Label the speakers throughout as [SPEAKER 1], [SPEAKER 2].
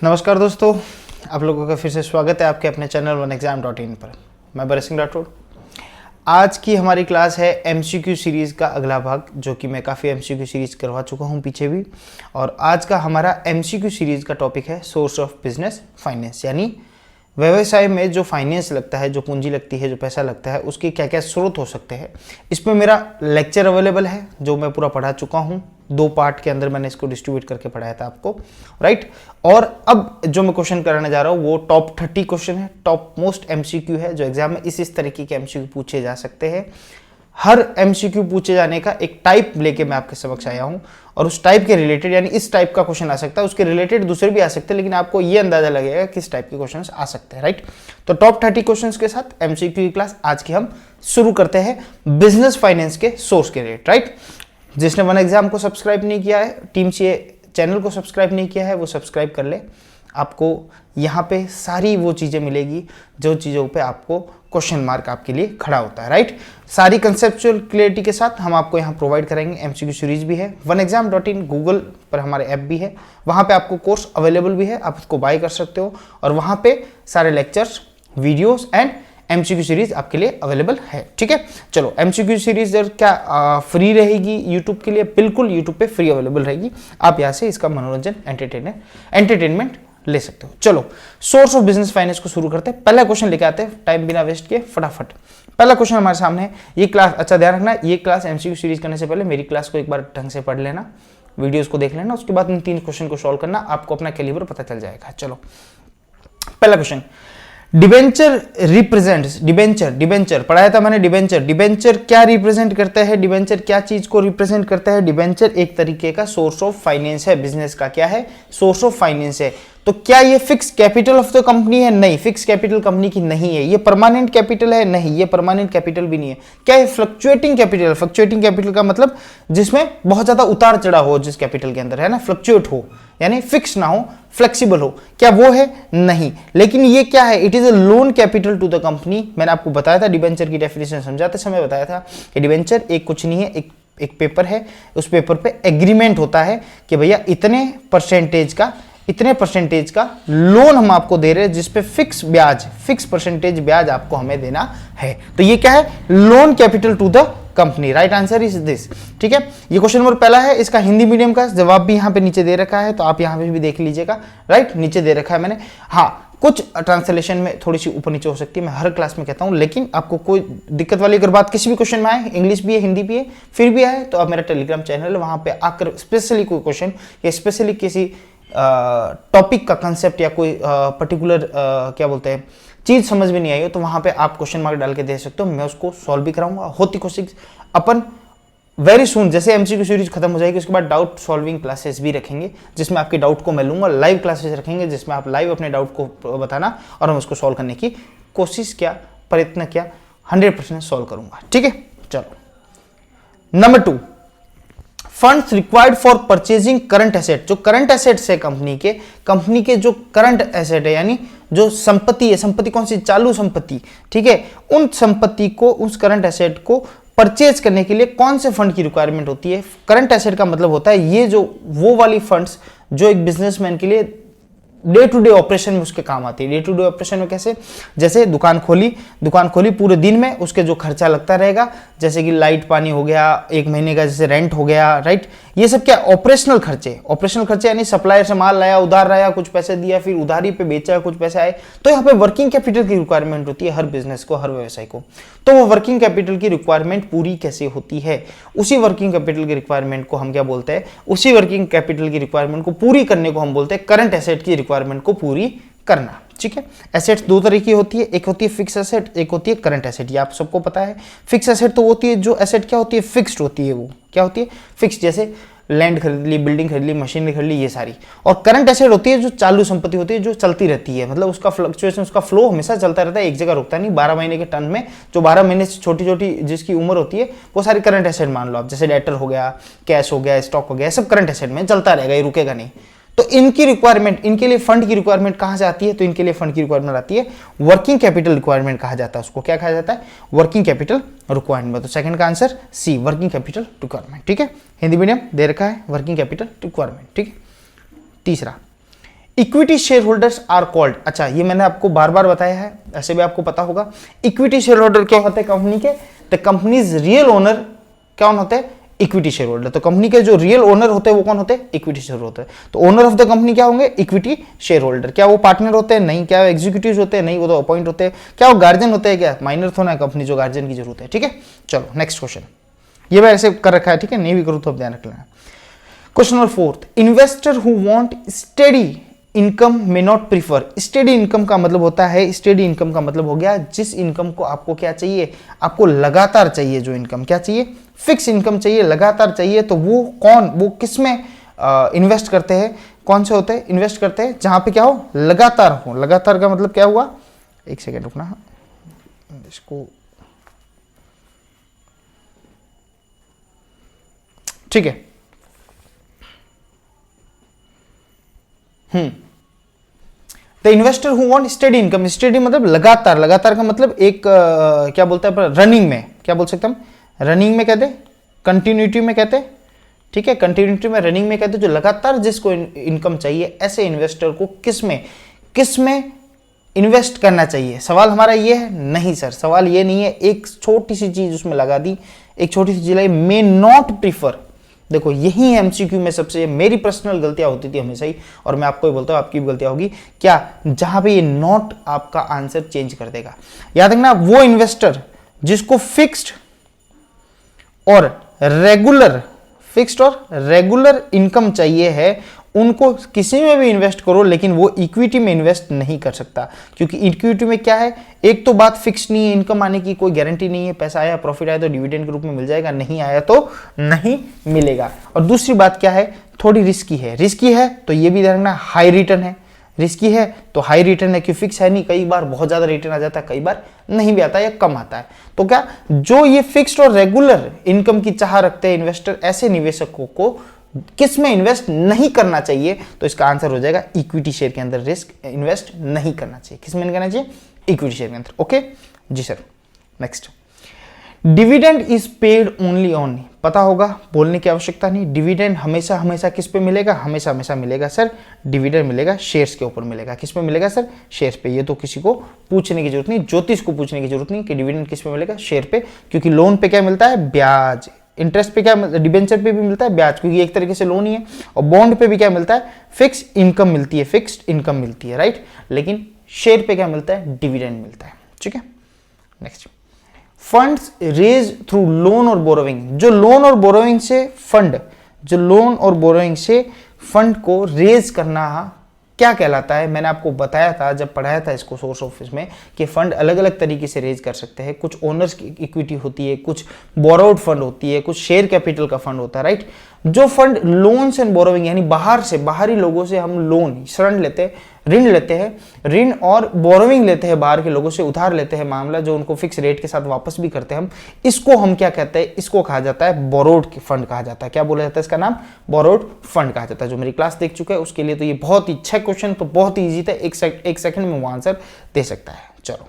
[SPEAKER 1] नमस्कार दोस्तों, आप लोगों का फिर से स्वागत है आपके अपने चैनल OneExam.in पर। मैं भरत सिंह राठौड़। आज की हमारी क्लास है MCQ सीरीज़ का अगला भाग, जो कि मैं काफ़ी MCQ सीरीज़ करवा चुका हूं पीछे भी। और आज का हमारा MCQ सीरीज़ का टॉपिक है सोर्स ऑफ बिजनेस फाइनेंस, यानी व्यवसाय में जो फाइनेंस लगता है, जो पूंजी लगती है, जो पैसा लगता है, उसके क्या क्या स्रोत हो सकते हैं। इसमें मेरा लेक्चर अवेलेबल है जो मैं पूरा पढ़ा चुका हूँ। 2 पार्ट के अंदर मैंने इसको डिस्ट्रीब्यूट करके पढ़ाया था आपको, राइट। और अब जो मैं क्वेश्चन कराने जा रहा हूँ वो टॉप 30 क्वेश्चन है, टॉप मोस्ट MCQ है, जो एग्जाम में इस तरीके के MCQ पूछे जा सकते हैं। हर MCQ पूछे जाने का एक टाइप लेके मैं आपके समक्ष आया हूं, और उस टाइप के रिलेटेड, यानी इस टाइप का क्वेश्चन आ सकता है, उसके रिलेटेड दूसरे भी आ सकते हैं, लेकिन आपको ये अंदाजा लगेगा किस टाइप के क्वेश्चंस आ सकते हैं, राइट। तो टॉप 30 क्वेश्चंस के साथ MCQ की क्लास आज की हम शुरू करते हैं बिजनेस फाइनेंस के सोर्स के रेट, राइट। जिसने OneExam को सब्सक्राइब नहीं किया है, टीम सी चैनल को सब्सक्राइब नहीं किया है, वो सब्सक्राइब कर ले। आपको यहाँ पे सारी वो चीज़ें मिलेगी जो चीज़ों पे आपको क्वेश्चन मार्क आपके लिए खड़ा होता है, राइट। सारी कंसेप्चुअल क्लियरिटी के साथ हम आपको यहाँ प्रोवाइड करेंगे। MCQ सीरीज भी है, OneExam.in गूगल पर हमारे ऐप भी है, वहाँ पे आपको कोर्स अवेलेबल भी है, आप उसको बाय कर सकते हो। और वहाँ पे सारे lectures, videos and MCQ series आपके लिए अवेलेबल है, ठीक है। चलो, MCQ सीरीज क्या फ्री रहेगी यूट्यूब के लिए? बिल्कुल, यूट्यूब पे फ्री अवेलेबल रहेगी। आप यहाँ से इसका मनोरंजन, एंटरटेनमेंट ले सकते हो। चलो, सोर्स ऑफ बिजनेस फाइनेंस को शुरू करते हैं। पहला क्वेश्चन लेके आते हैं, टाइम बिना वेस्ट किए फटाफट। पहला क्वेश्चन हमारे सामने है। ये क्लास, अच्छा ध्यान रखना, ये क्लास MCQ सीरीज करने से पहले मेरी क्लास को एक बार ढंग से पढ़ लेना, वीडियोस को देख लेना, उसके बाद इन 3 क्वेश्चन को सॉल्व करना, आपको अपना कैलिबर पता चल जाएगा। चलो, पहला क्वेश्चन, डिबेंचर रिप्रेजेंट्स, डिबेंचर पढ़ाया था मैंने। डिबेंचर क्या रिप्रेजेंट करता है? डिबेंचर क्या चीज को रिप्रेजेंट करता है? डिबेंचर एक तरीके का सोर्स ऑफ फाइनेंस है, बिजनेस का क्या है? सोर्स ऑफ फाइनेंस है। तो क्या ये fix capital of the company है? नहीं, फिक्स कैपिटल कंपनी की नहीं है। ये परमानेंट कैपिटल है? नहीं, ये परमानेंट कैपिटल भी नहीं है। क्या है? Fluctuating capital. फ्लक्चुएटिंग कैपिटल का मतलब जिसमें बहुत ज्यादा उतार चढ़ाव हो, जिस कैपिटल के अंदर, है ना, फ्लक्चुएट हो, यानी फिक्स ना हो, फ्लेक्सिबल हो। क्या वो है? नहीं। लेकिन ये क्या है? It is a loan capital to the company. मैंने आपको बताया था, डिबेंचर की डेफिनेशन समझाते समय बताया था कि डिबेंचर एक कुछ नहीं है, एक पेपर है। उस पेपर पे एग्रीमेंट होता है कि भैया इतने परसेंटेज का लोन हम आपको दे रहे हैं, जिसपे फिक्स परसेंटेज ब्याज आपको हमें देना है। तो ये क्या है? Loan capital to the company. Right answer is this, ठीक है। ये क्वेश्चन नंबर पहला है। इसका हिंदी मीडियम का जवाब भी यहाँ पे नीचे दे रखा है, तो आप यहाँ पे भी देख लीजिएगा। राइट, नीचे दे रखा है मैंने। हाँ, कुछ ट्रांसलेशन में थोड़ी सी ऊपर नीचे हो सकती है, मैं हर क्लास में कहता हूँ, लेकिन आपको कोई दिक्कत वाली अगर बात किसी भी क्वेश्चन में आए, इंग्लिश भी है, हिंदी भी है, फिर भी आए, तो आप मेरा टेलीग्राम चैनल है, वहाँ पे आकर स्पेशली कोई क्वेश्चन या स्पेशली किसी टॉपिक का कंसेप्ट या कोई पर्टिकुलर क्या बोलते हैं चीज समझ में नहीं आई हो, तो वहां पे आप क्वेश्चन मार्क डाल के दे सकते हो, मैं उसको सॉल्व भी कराऊंगा। होती कोशिश अपन वेरी सुन, जैसे MCQ सीरीज खत्म हो जाएगी उसके बाद डाउट सॉल्विंग क्लासेस भी रखेंगे, जिसमें आपके डाउट को मैं लूंगा। लाइव क्लासेस रखेंगे जिसमें आप लाइव अपने डाउट को बताना और हम उसको सॉल्व करने की कोशिश किया, प्रयत्न किया, 100% सॉल्व करूंगा, ठीक है। चलो, number 2, funds required for purchasing current asset. जो करंट एसेट्स है कंपनी के जो करंट एसेट है, यानी जो संपत्ति है, संपत्ति कौन सी? चालू संपत्ति, ठीक है। उन संपत्ति को, उस करंट एसेट को परचेज करने के लिए कौन से फंड की रिक्वायरमेंट होती है? करंट एसेट का मतलब होता है ये जो वो वाली फंड्स जो एक बिजनेसमैन के लिए डे टू डे ऑपरेशन में उसके काम आती है। डे टू डे ऑपरेशन में कैसे? जैसे दुकान खोली पूरे दिन में उसके जो खर्चा लगता रहेगा, जैसे कि लाइट पानी हो गया, 1 महीने का जैसे रेंट हो गया, राइट। ये सब क्या? ऑपरेशनल खर्चे, यानी सप्लायर से माल लाया, उधार लाया, कुछ पैसे दिया, फिर उधारी पे बेचा, कुछ पैसे आए। तो यहाँ पे वर्किंग कैपिटल की रिक्वायरमेंट होती है हर बिजनेस को, हर व्यवसाय को। तो वो वर्किंग कैपिटल की रिक्वायरमेंट पूरी कैसे होती है? उसी वर्किंग कैपिटल की रिक्वायरमेंट को हम क्या बोलते हैं? उसी वर्किंग कैपिटल की रिक्वायरमेंट को पूरी करने को हम बोलते हैं करंट एसेट की रिक्वायरमेंट को पूरी करना, ठीक है। एसेट्स 2 तरह की होती है, एक होती है फिक्स एसेट, एक होती है करंट एसेट। ये आप सबको पता है। फिक्स एसेट तो होती है जो एसेट क्या होती है? फिक्स्ड होती है। वो क्या होती है? फिक्स, जैसे लैंड खरीद ली, बिल्डिंग खरीद ली, मशीनरी खरीद ली, ये सारी। और करंट एसेट होती है जो चालू संपत्ति होती है, जो चलती रहती है, मतलब उसका फ्लक्चुएशन, उसका फ्लो हमेशा चलता रहता है, एक जगह रुकता नहीं। 12 महीने के टर्न में, जो 12 महीने से छोटी छोटी जिसकी उम्र होती है, वो सारी करंट एसेट मान लो आप। जैसे डेटर हो गया, कैश हो गया, स्टॉक हो गया, सब करंट एसेट में चलता रहेगा, ये रुकेगा नहीं। तो इनकी रिक्वायरमेंट, इनके लिए फंड की रिक्वायरमेंट कहां से आती है? तो इनके लिए फंड की रिक्वायरमेंट आती है वर्किंग कैपिटल रिक्वायरमेंट कहा जाता है उसको। क्या कहा जाता है? Working capital requirement. तो सेकंड का answer C, working capital requirement, ठीक है। हिंदी मीडियम दे रखा है, वर्किंग कैपिटल रिक्वायरमेंट, ठीक है। तीसरा, equity share holders are called, अच्छा ये मैंने आपको बार बार बताया है, ऐसे भी आपको पता होगा। इक्विटी शेयर होल्डर क्या होते हैं कंपनी के? द कंपनीज रियल ओनर कौन होते हैं? Equity share holder. तो कंपनी के जो रियल ओनर होते हैं वो कौन होते हैं? इक्विटी शेयर होते हैं। तो ओनर ऑफ द कंपनी क्या होंगे? Equity share holder. क्या वो पार्टनर होते हैं? नहीं। क्या वो एग्जीक्यूटिव होते हैं? नहीं, वो तो अपॉइंट होते हैं। क्या वो गार्जियन होते हैं? क्या माइनर तो ना कंपनी जो गार्जियन की जरूरत है। ठीक है, चलो नेक्स्ट क्वेश्चन। ये मैं ऐसे कर रखा है, ठीक है, नहीं भी करूँ तो अब ध्यान रख लेना। Question number 4, investor who want steady income may not prefer. Steady income का मतलब होता है, स्टेडी इनकम का मतलब हो गया जिस इनकम को आपको क्या चाहिए? आपको लगातार चाहिए। जो इनकम क्या चाहिए? फिक्स इनकम चाहिए, लगातार चाहिए। तो वो कौन, वो किस में इन्वेस्ट करते हैं? कौन से होते हैं? इन्वेस्ट करते हैं जहां पे क्या हो? लगातार हो। लगातार का मतलब क्या हुआ? एक सेकेंड रुकना, इसको ठीक है। The investor who want steady income, steady मतलब लगातार। लगातार का मतलब एक क्या बोलते हैं रनिंग में, क्या बोल सकते हम? रनिंग में कहते, कंटिन्यूटी में कहते, ठीक है, कंटिन्यूटी में, रनिंग में कहते, जो लगातार जिसको इनकम चाहिए, ऐसे इन्वेस्टर को किस में इन्वेस्ट करना चाहिए? सवाल हमारा ये है? नहीं सर, सवाल ये नहीं है। एक छोटी सी चीज उसमें लगा दी, एक छोटी सी चीज लगी, मे नॉट प्रीफर। देखो यही एमसीक्यू में सबसे मेरी पर्सनल गलतियां होती थी हमेशा ही, और मैं आपको ही बोलता हूं आपकी भी गलतियां होगी क्या? जहां पे ये नॉट आपका आंसर चेंज कर देगा। याद रखना, वो इन्वेस्टर जिसको फिक्स्ड और रेगुलर इनकम चाहिए है, उनको किसी में भी इन्वेस्ट करो, लेकिन वो इक्विटी में इन्वेस्ट नहीं कर सकता। क्योंकि इक्विटी में क्या है? एक तो बात फिक्स नहीं है, इनकम आने की कोई गारंटी नहीं है। पैसा आया, प्रॉफिट आया तो डिविडेंड के रूप में मिल जाएगा, नहीं आया तो नहीं मिलेगा। और दूसरी बात क्या है? थोड़ी रिस्की है। रिस्की है तो ये भी ध्यान रखना, हाई रिटर्न है। रिस्की है तो हाई रिटर्न है, क्यों? फिक्स है नहीं, कई बार बहुत ज्यादा रिटर्न आ जाता है, कई बार नहीं भी आता है या कम आता है। तो क्या जो ये फिक्स्ड और रेगुलर इनकम की चाह रखते हैं इन्वेस्टर, ऐसे निवेशकों को किस में इन्वेस्ट नहीं करना चाहिए? तो इसका आंसर हो जाएगा इक्विटी शेयर के अंदर रिस्क इन्वेस्ट नहीं करना चाहिए। किस में नहीं करना चाहिए? इक्विटी शेयर के अंदर। ओके जी sir. Next, dividend is paid only on, पता होगा, बोलने की आवश्यकता नहीं। डिविडेंड हमेशा हमेशा किस पे मिलेगा? हमेशा हमेशा मिलेगा सर, डिविडेंड मिलेगा शेयर्स के ऊपर मिलेगा। किस पे मिलेगा सर? शेयर्स पे। ये तो किसी को पूछने की जरूरत नहीं, ज्योतिष को पूछने की जरूरत नहीं कि डिविडेंड किस पे मिलेगा? शेयर पे। क्योंकि लोन पे क्या मिलता है? ब्याज। इंटरेस्ट पे क्या? डिबेंचर पे भी मिलता है ब्याज, क्योंकि एक तरीके से लोन ही है। और बॉन्ड पे भी क्या मिलता है? फिक्स इनकम मिलती है, फिक्स्ड इनकम मिलती है, राइट। लेकिन शेयर पे क्या मिलता है? डिविडेंड मिलता है। ठीक है, next, funds raise through loan और बोरोइंग। जो लोन और बोरोइंग से फंड को रेज करना क्या कहलाता है? मैंने आपको बताया था जब पढ़ाया था इसको सोर्स ऑफिस में कि फंड अलग अलग तरीके से रेज कर सकते हैं। कुछ ओनर्स की इक्विटी होती है, कुछ बोरोड फंड होती है, कुछ शेयर कैपिटल का फंड होता है, राइट। जो फंड लोन्स एंड बोरोइंग यानी बाहरी लोगों से हम लोन ऋण लेते हैं, ऋण और बोरोइंग लेते हैं, बाहर के लोगों से उधार लेते हैं, मामला जो उनको फिक्स रेट के साथ वापस भी करते हैं हम, इसको हम क्या कहते हैं? इसको कहा जाता है बोरोड फंड कहा जाता है। क्या बोला जाता है? इसका नाम बोरोड फंड कहा जाता है। जो मेरी क्लास देख चुका है उसके लिए तो ये बहुत ही अच्छा क्वेश्चन, तो बहुत ही ईजी था, एक सेकंड में वो आंसर दे सकता है। चलो,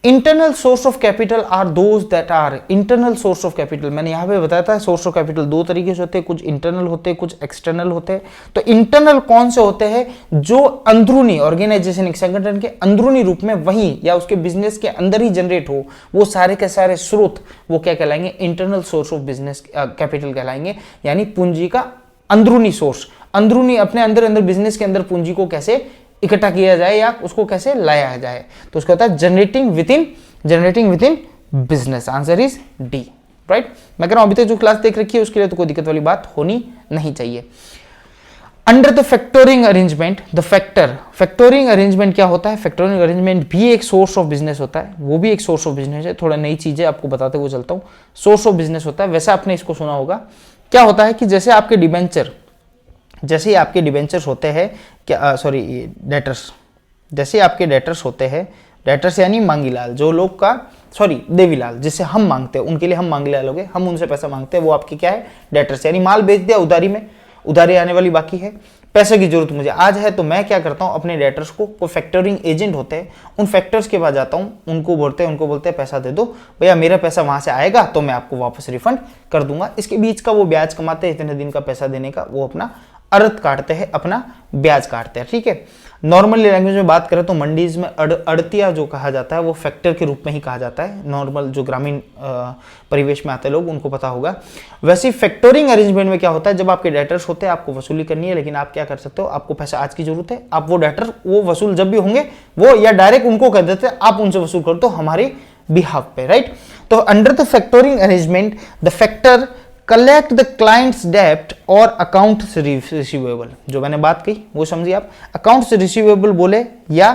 [SPEAKER 1] internal source of capital are those that are internal source of capital. मैंने यहां पे बताया था सोर्स ऑफ कैपिटल दो तरीके से होते हैं, कुछ इंटरनल होते हैं, कुछ एक्सटर्नल होते हैं। तो इंटरनल कौन से होते हैं? जो अंदरूनी ऑर्गेनाइजेशन, एक संगठन के अंदरूनी रूप में वहीं या उसके बिजनेस के अंदर ही जनरेट हो, वो सारे के सारे स्रोत वो क्या कहलाएंगे? Internal source of business capital कहलाएंगे। यानी पूंजी का अंदरूनी सोर्स, अंदरूनी अपने अंदर बिजनेस के अंदर पूंजी को कैसे इकट्ठा किया जाए या उसको कैसे लाया जाए, तो उसका होता है generating with in business. Answer is D, right. मैं कह रहा हूं अभी तक जो क्लास देख रखी है उसके लिए तो कोई दिक्कत वाली बात होनी नहीं चाहिए। Under the factoring arrangement, फैक्टोरिंग arrangement क्या होता है? फैक्टोरिंग अरेंजमेंट भी एक सोर्स ऑफ बिजनेस होता है, वो भी एक सोर्स ऑफ बिजनेस है। थोड़ा नई चीजें आपको बताते हुए चलता हूं। सोर्स ऑफ बिजनेस होता है, वैसे आपने इसको सुना होगा। क्या होता है कि जैसे आपके डिबेंचर्स होते हैं, क्या सॉरी डेटर्स, जैसे आपके डेटर्स होते हैं, डेटर्स यानी मांगीलाल, जो लोग का सॉरी देवीलाल, जिससे हम मांगते हैं, उनके लिए हम मांगीलाल हो गए, हम उनसे पैसा मांगते हैं, वो आपके क्या है? डेटर्स। यानी माल बेच दिया उधारी में, उधारी आने वाली बाकी है, पैसे की जरूरत मुझे आज है, तो मैं क्या करता हूं? अपने डेटर्स को, कोई फैक्टरिंग एजेंट होते हैं, उन फैक्टर्स के पास जाता हूं, उनको बोलते हैं पैसा दे दो भैया, मेरा पैसा वहां से आएगा तो मैं आपको वापस रिफंड कर दूंगा। इसके बीच का वो ब्याज कमाते हैं, इतने दिन का पैसा देने का वो अपना अर्थ काटते हैं, अपना ब्याज काटते हैं, ठीक है। नॉर्मल लैंग्वेज में बात करें तो मंडीज में अड़तिया जो कहा जाता है वो फैक्टर के रूप में ही कहा जाता है। नॉर्मल जो ग्रामीण परिवेश में आते लोग उनको पता होगा। वैसे फैक्टोरिंग अरेंजमेंट में क्या होता है, जब आपके डेटर्स होते हैं, आपको वसूली करनी है, लेकिन आप क्या कर सकते हो, आपको पैसा आज की जरूरत है, आप वो डेटर वो वसूल जब भी होंगे वो या डायरेक्ट उनको कर देते हैं, आप उनसे वसूल कर दो हमारे बिहाफ पे, राइट। तो under the factoring arrangement the factor collect the clients डेप्ट और अकाउंट्स रिसीवेबल, जो मैंने बात कही वो समझिए आप। अकाउंट्स रिसीवेबल बोले या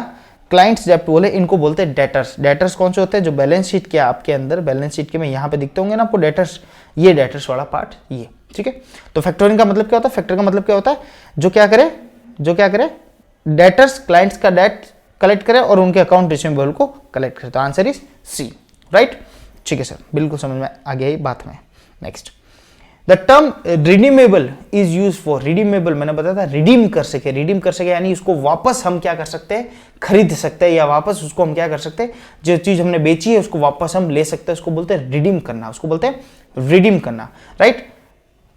[SPEAKER 1] क्लाइंट्स डेप्ट बोले, इनको बोलते हैं डेटर्स। डेटर्स कौन से होते हैं, जो बैलेंस शीट के आपके अंदर, बैलेंस शीट के में यहाँ पे दिखते होंगे ना आपको डेटर्स, ये डेटर्स वाला पार्ट ये, ठीक है। तो फैक्टोरिंग का मतलब क्या होता है, फैक्टर का मतलब क्या होता है, जो क्या करे डेटर्स क्लाइंट्स का डेट कलेक्ट करे और उनके अकाउंट रिसीवेबल को कलेक्ट करे। तो आंसर इज सी, राइट। ठीक है सर, बिल्कुल समझ में आ गया ये बात में। Next, the term redeemable is use for, redeemable मैंने बताया था, रिडीम कर सके यानी उसको वापस हम क्या कर सकते हैं, खरीद सकते हैं, या वापस उसको हम क्या कर सकते हैं, जो चीज हमने बेची है उसको वापस हम ले सकते हैं, उसको बोलते हैं रिडीम करना, उसको बोलते हैं रिडीम करना, राइट।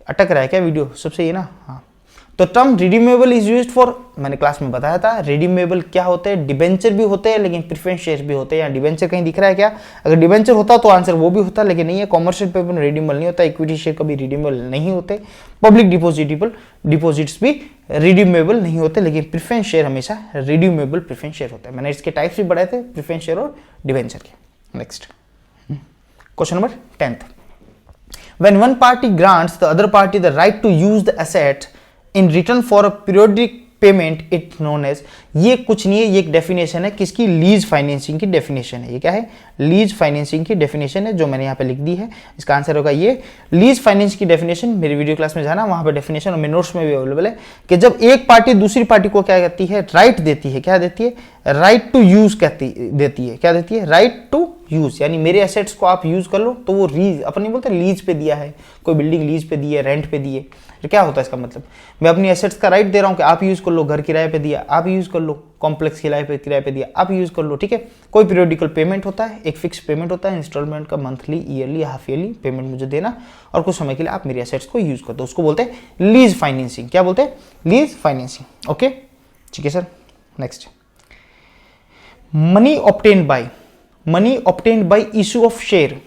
[SPEAKER 1] अटक रहा है क्या वीडियो, सबसे ये ना, हाँ। तो term redeemable is used for, मैंने क्लास में बताया था, रिडीमेबल क्या होते हैं, डिबेंचर भी होते हैं लेकिन प्रेफरेंस शेयर भी होते हैं। या डिबेंचर कहीं दिख रहा है क्या, अगर डिबेंचर होता तो आंसर वो भी होता, लेकिन नहीं है। कॉमर्शियल पेपर में रिडीमेबल नहीं होता, इक्विटी शेयर कभी रिडीमेबल नहीं होते, पब्लिक डिपोजिट्स भी रिडीमेबल नहीं होते, लेकिन प्रेफरेंस शेयर हमेशा रिडीमेबल प्रेफरेंस शेयर होता है। मैंने इसके टाइप्स भी बढ़ाए थे, प्रेफरेंस शेयर और डिबेंचर के। Next question number 10th, when one party grants the other party the right to use the asset in return for a periodic payment it known as, ये कुछ नहीं है, ये एक डेफिनेशन है किसकी, लीज फाइनेंसिंग की डेफिनेशन है। ये क्या है, लीज फाइनेंसिंग की डेफिनेशन है, जो मैंने यहाँ पे लिख दी है। इसका आंसर होगा ये लीज फाइनेंस की डेफिनेशन। मेरी वीडियो क्लास में जाना, वहां पे डेफिनेशन और मेरे नोट्स में भी अवेलेबल है, कि जब एक पार्टी दूसरी पार्टी को क्या कहती है, राइट देती है, क्या देती है, राइट टू यूज देती है, क्या देती है, राइट टू यूज, यानी मेरे एसेट्स को आप यूज कर लो, तो वो लीज, अपन नहीं बोलते लीज पे दिया है, कोई बिल्डिंग लीज पे दी है, रेंट पे दी है, तो क्या होता है इसका मतलब, मैं अपनी एसेट्स का राइट दे रहा हूं कि आप यूज कर लो, घर किराए पे दिया आप यूज कर लो, कॉम्प्लेक्स किराए पे दिया आप यूज कर लो, ठीक है। कोई पीरियोडिकल पेमेंट होता है, एक फिक्स पेमेंट होता है, इंस्टॉलमेंट का monthly, yearly, half yearly payment मुझे देना, और कुछ समय के लिए आप मेरी एसेट्स को यूज कर दो, उसको बोलते हैं लीज फाइनेंसिंग। क्या बोलते हैं, लीज फाइनेंसिंग, ओके, ठीक है sir. Next, money obtained by issue of share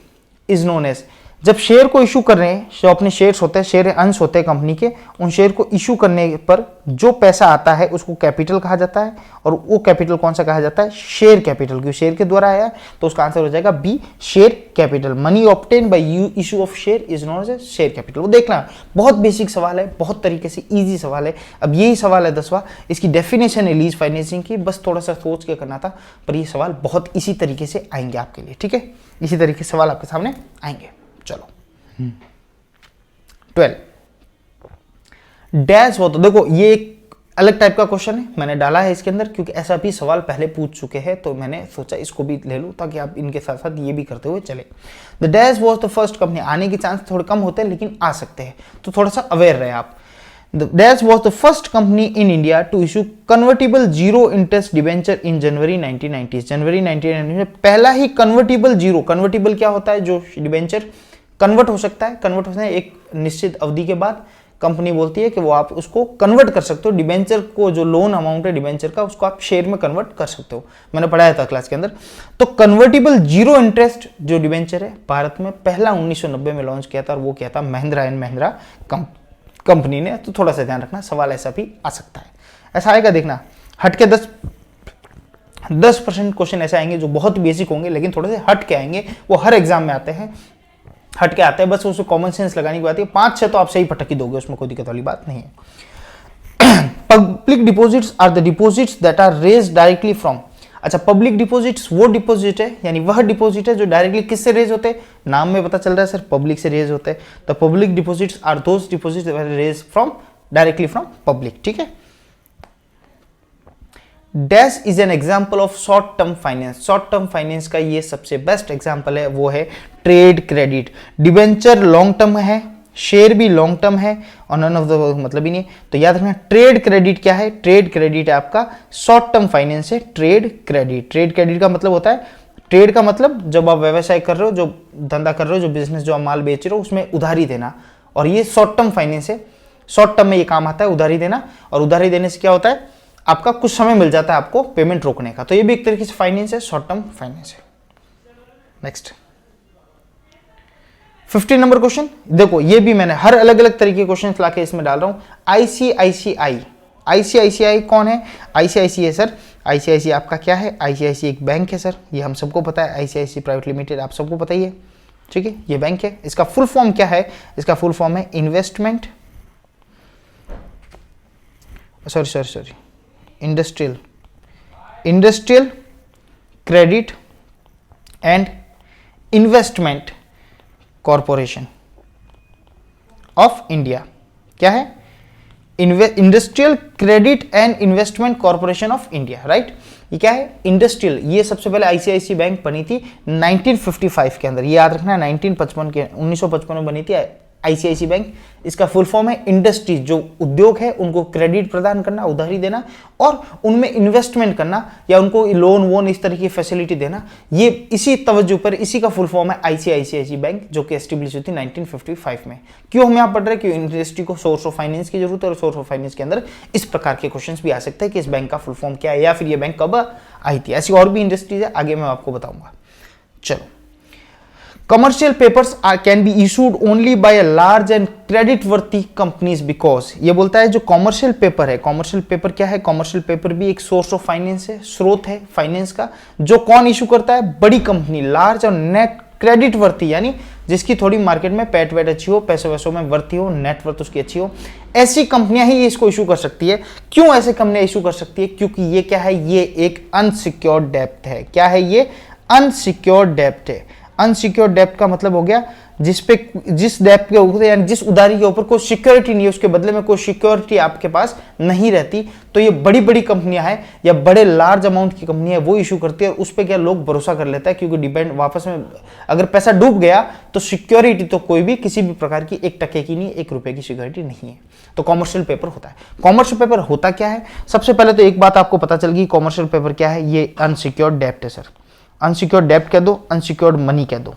[SPEAKER 1] is known as, जब शेयर को इशू कर रहे हैं, जो अपने शेयर्स होते हैं, शेयर अंश होते हैं कंपनी के, उन शेयर को इशू करने पर जो पैसा आता है उसको कैपिटल कहा जाता है, और वो कैपिटल कौन सा कहा जाता है, शेयर कैपिटल, क्योंकि शेयर के द्वारा आया है, तो उसका आंसर हो जाएगा B, share capital. Money obtained by issue of share is known as share capital. वो देखना बहुत बेसिक सवाल है, बहुत तरीके से ईजी सवाल है। अब यही सवाल है 10वां, इसकी डेफिनेशन है लीज फाइनेंसिंग की, बस थोड़ा सा सोच के करना था, पर ये सवाल बहुत इसी तरीके से आएंगे आपके लिए, ठीक है, इसी तरीके से सवाल आपके सामने आएंगे। चलो 12 डैश हो, तो देखो ये एक अलग टाइप का क्वेश्चन है, मैंने डाला है इसके अंदर, क्योंकि ऐसा भी सवाल पहले पूछ चुके हैं, तो मैंने सोचा इसको भी ले लूं, ताकि आप इनके साथ साथ ये भी करते हुए चले। The dash was the first company, आने के चांस थोड़े कम होते हैं लेकिन आ सकते हैं, तो थोड़ा सा अवेयर रहे आप। The Dash was the first company in India to issue convertible zero interest debenture in January 1990. जनवरी 1990 में पहला ही कन्वर्टिबल जीरो, कन्वर्टिबल क्या होता है, जो डिबेंचर कन्वर्ट हो सकता है, कन्वर्ट हो सकता है एक निश्चित अवधि के बाद, कंपनी बोलती है कि वो आप उसको कन्वर्ट कर सकते हो, डिबेंचर को, जो लोन अमाउंट है डिबेंचर का, उसको आप शेयर में कन्वर्ट कर सकते हो, मैंने पढ़ाया था क्लास के अंदर। तो कन्वर्टिबल जीरो इंटरेस्ट जो डिबेंचर है भारत में पहला 1990 में लॉन्च किया था, और वो किया था महिंद्रा एंड महिंद्रा कंपनी ने। तो थोड़ा सा ध्यान रखना, सवाल ऐसा भी आ सकता है, ऐसा आएगा, देखना हटके 10% क्वेश्चन ऐसे आएंगे जो बहुत बेसिक होंगे, लेकिन थोड़े से हट के आएंगे, वो हर एग्जाम में आते हैं, हट के आते हैं, बस उसमें कॉमन सेंस लगाने की बात है। 5-6 तो आप सही पटक ही दोगे, उसमें कोई दिक्कत वाली बात नहीं है। Public deposits are the deposits that are raised directly from, अच्छा पब्लिक डिपॉजिट्स वो डिपॉजिट है, यानी वह डिपॉजिट है जो डायरेक्टली किससे रेज होते हैं, नाम में पता चल रहा है सर, पब्लिक से रेज होते हैं। तो public deposits are those deposits raise from directly from public, ठीक है। Dash is an example of short term finance, short term finance का ये सबसे बेस्ट एग्जाम्पल है, वो है trade credit. Debenture long term है, शेयर भी लॉन्ग टर्म है, और नन ऑफ द मतलब ही नहीं, तो याद रखना ट्रेड क्रेडिट क्या है, ट्रेड क्रेडिट है आपका शॉर्ट टर्म फाइनेंस है, ट्रेड क्रेडिट। ट्रेड क्रेडिट का मतलब होता है, ट्रेड का मतलब जब आप व्यवसाय कर रहे हो, जो धंधा कर रहे हो, जो बिजनेस, जो आप माल बेच रहे हो, उसमें उधारी देना, और ये शॉर्ट टर्म फाइनेंस है। शॉर्ट टर्म में ये काम आता है उधारी देना, और उधारी देने से क्या होता है, आपका कुछ समय मिल जाता है आपको पेमेंट रोकने का। तो ये भी एक तरीके से फाइनेंस है, शॉर्ट टर्म फाइनेंस है। नेक्स्ट 15 नंबर क्वेश्चन, देखो ये भी मैंने हर अलग अलग तरीके के क्वेश्चन लाके इसमें डाल रहा हूं। आईसीआईसीआई कौन है? आईसीआईसीआई सर, आईसीआईसीआई आपका क्या है? आईसीआईसीआई एक बैंक है सर, ये हम सबको पता है। आईसीआईसीआई प्राइवेट लिमिटेड आप सबको पता ही है, ठीक है, ये बैंक है। इसका फुल फॉर्म क्या है? इसका फुल फॉर्म है investment, sorry industrial credit and investment corporation of India. क्या है? Industrial credit and investment corporation of India, right. ये क्या है? इंडस्ट्रियल, ये सबसे पहले आईसीआईसी बैंक बनी थी 1955 के अंदर, ये याद रखना, 1955 में बनी थी आईसीआईसी बैंक। इसका फुल फॉर्म है इंडस्ट्री, जो उद्योग है उनको क्रेडिट प्रदान करना, उधारी देना, और उनमें इन्वेस्टमेंट करना या उनको लोन वोन इस तरह की फैसिलिटी देना। ये इसी तवज्जो पर इसी का फुल फॉर्म है आईसीआईसीआई बैंक, जो कि एस्टेब्लिश हुई थी 1955 में। क्यों हम यहाँ पढ़ रहे हैं? क्यों इंडस्ट्री को सोर्स ऑफ फाइनेंस की जरूरत है, और सोर्स ऑफ फाइनेंस के अंदर इस प्रकार के क्वेश्चन भी आ सकते हैं कि इस बैंक का फुल फॉर्म क्या है, या फिर ये बैंक कब आई थी। ऐसी और भी इंडस्ट्रीज है, आगे मैं आपको बताऊंगा। चलो, commercial papers can be issued only by a large and credit worthy companies because, ये बोलता है जो कॉमर्शियल पेपर है, कॉमर्शियल पेपर क्या है? कॉमर्शियल पेपर भी एक सोर्स ऑफ फाइनेंस है, स्रोत है फाइनेंस का, जो कौन इशू करता है? बड़ी कंपनी, लार्ज और नेट क्रेडिट वर्ती, यानी जिसकी थोड़ी मार्केट में पैट वैट अच्छी हो, पैसे वैसों में वर्ती हो, नेटवर्थ उसकी अच्छी हो, ऐसी कंपनियां ही इसको इशू कर सकती है। क्यों ऐसे कंपनियां इशू कर सकती है? क्योंकि ये क्या है? ये एक अनसिक्योर्ड डेब्ट है। क्या है ये? अनसिक्योर्ड डेब्ट है। अनसिक्योर्ड डेब्ट का मतलब हो गया जिस डेब्ट के ऊपर, यानी जिस उधारी के ऊपर कोई सिक्योरिटी नहीं है, उसके बदले में कोई सिक्योरिटी आपके पास नहीं रहती। तो ये बड़ी बड़ी कंपनियां हैं या बड़े लार्ज अमाउंट की कंपनियां वो इशू करती है, और उस पर क्या लोग भरोसा कर लेता है, क्योंकि डिपेंड वापस में अगर पैसा डूब गया तो सिक्योरिटी तो कोई भी किसी भी प्रकार की 1 की नहीं, 1 रुपए की सिक्योरिटी नहीं है। तो कॉमर्शियल पेपर होता है। कॉमर्शियल पेपर होता क्या है? सबसे पहले तो एक बात आपको पता चल गई, कॉमर्शियल पेपर क्या है? ये अनसिक्योर्ड डेब्ट है सर। अनसिक्योर्ड डेब्ट कह दो, अनसिक्योर्ड मनी कह दो,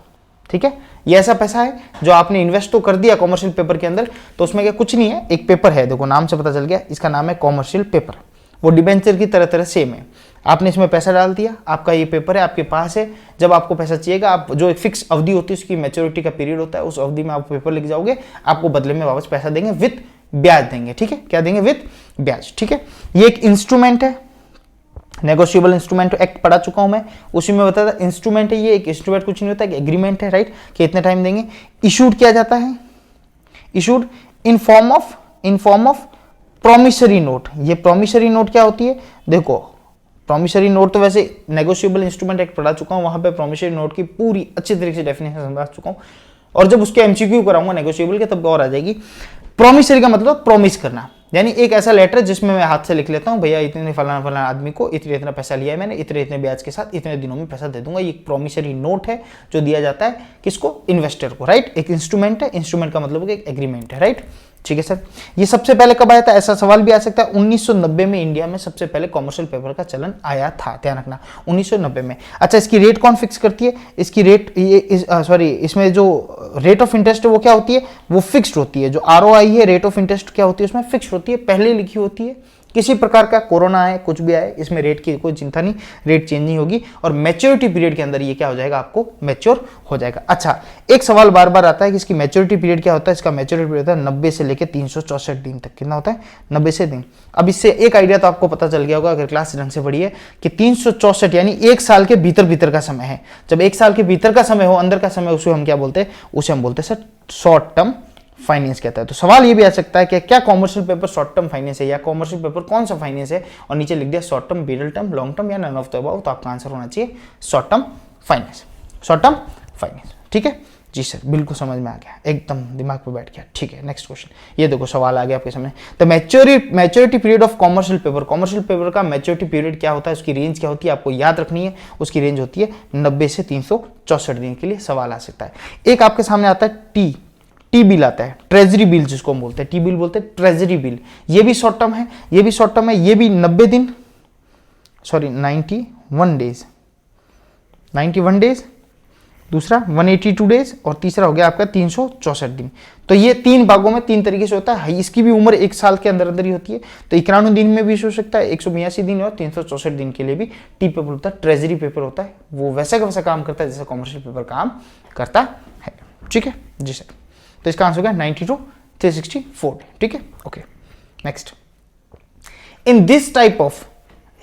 [SPEAKER 1] ठीक है। ये ऐसा पैसा है जो आपने इन्वेस्ट तो कर दिया कॉमर्शियल पेपर के अंदर, तो उसमें क्या कुछ नहीं है, एक पेपर है, देखो नाम से पता चल गया, इसका नाम है कॉमर्शियल पेपर। वो डिबेंचर की तरह सेम है। आपने इसमें पैसा डाल दिया, आपका ये पेपर है, आपके पास है। जब आपको पैसा चाहिएगा, आप जो एक फिक्स अवधि होती है, उसकी मैच्योरिटी का पीरियड होता है, उस अवधि में आप पेपर लेके जाओगे, आपको बदले में वापस पैसा देंगे, विथ ब्याज देंगे, ठीक है। क्या देंगे? विथ ब्याज, ठीक है। ये एक इंस्ट्रूमेंट है, नेगोशिएबल इंस्ट्रूमेंट एक्ट पढ़ा चुका हूं मैं, उसी में बताया था। इंस्ट्रूमेंट है ये, एक इंस्ट्रूमेंट कुछ नहीं होता, एक एग्रीमेंट है, राइट, कि इतने टाइम देंगे। इशूड किया जाता है, issued in form of promissory note. ये प्रोमिसरी नोट क्या होती है? देखो, प्रोमिसरी नोट तो वैसे नेगोशिएबल इंस्ट्रूमेंट एक्ट पढ़ा चुका हूं, वहां पे प्रोमिसरी नोट की पूरी अच्छी तरीके से डेफिनेशन समझा चुका हूं, और जब उसके एमसीक्यू कराऊंगा नेगोशिएबल के तब और आ जाएगी। प्रोमिसरी का मतलब प्रॉमिस करना, यानी एक ऐसा लेटर जिसमें मैं हाथ से लिख लेता हूं, भैया इतने फलाना आदमी को इतने इतना पैसा लिया है मैंने, इतने ब्याज के साथ इतने दिनों में पैसा दे दूंगा। ये एक प्रोमिसरी नोट है जो दिया जाता है किसको? इन्वेस्टर को, राइट। एक इंस्ट्रूमेंट है, इंस्ट्रूमेंट का मतलब एक एग्रीमेंट है, राइट, ठीक है सर। ये सबसे पहले कब आया था? ऐसा सवाल भी आ सकता है। 1990 में इंडिया में सबसे पहले कॉमर्शियल पेपर का चलन आया था, ध्यान रखना, 1990 में। अच्छा, इसकी रेट कौन फिक्स करती है? इसकी रेट इसमें जो रेट ऑफ इंटरेस्ट है वो क्या होती है? वो फिक्स्ड होती है। जो आरओआई है, रेट ऑफ इंटरेस्ट क्या होती है? उसमें फिक्स्ड होती है, पहले लिखी होती है। किसी प्रकार का कोरोना आए, कुछ भी आए, इसमें रेट की कोई चिंता नहीं, रेट चेंज नहीं होगी, और मैच्योरिटी पीरियड के अंदर ये क्या हो जाएगा? आपको मैच्योर हो जाएगा। अच्छा, एक सवाल बार बार आता है कि इसकी मैच्योरिटी पीरियड क्या होता है? इसका मैच्योरिटी पीरियड होता है 90 से लेकर 364 दिन तक। कितना होता है? 90 से दिन। अब इससे एक आइडिया तो आपको पता चल गया होगा अगर क्लास ढंग से पढ़ी है, कि 364 यानी 1 साल के भीतर का समय है। जब 1 साल के भीतर का समय हो, अंदर का समय, उसे हम क्या बोलते हैं? उसे हम बोलते हैं सर शॉर्ट टर्म फाइनेंस कहता है। तो सवाल ये भी आ सकता है कि क्या commercial paper short term finance है, या कॉमर्शियल पेपर कौन सा फाइनेंस है, और नीचे लिख दिया short term, middle term, long term, या नन ऑफ द अबव। तो आपका आंसर होना चाहिए short term finance, short term finance, ठीक है जी सर, बिल्कुल समझ में आ गया, एकदम दिमाग पे बैठ गया, ठीक है। नेक्स्ट क्वेश्चन, ये देखो सवाल आ गया आपके सामने। The maturity period of commercial paper, commercial paper का मैच्योरिटी पीरियड क्या होता है, उसकी रेंज क्या होती है, आपको याद रखनी है। उसकी रेंज होती है 90 से 364 दिन के लिए सवाल आ सकता है। एक आपके सामने आता है टी बिल आता है, ट्रेजरी बिल जिसको हम बोलते हैं, टी बिल बोलते हैं, ट्रेजरी बिल। ये भी शॉर्ट टर्म है, ये भी शॉर्ट टर्म है, ये भी 90 दिन, सॉरी 91 डेज, 91 डेज, दूसरा 182 डेज और तीसरा हो गया आपका 364 दिन। तो ये 3 भागों में 3 तरीके से होता है। इसकी भी उम्र 1 साल के अंदर अंदर ही होती है। तो 91 दिन में भी हो सकता है, 182 दिन और 364 दिन के लिए भी टी पेपर होता है, ट्रेजरी पेपर होता है। वो वैसा का वैसा काम करता है जैसा कॉमर्शियल पेपर काम करता है। ठीक है जी सर। तो इसका आंसर हो गया 92 364। ठीक है okay. Next, in this type of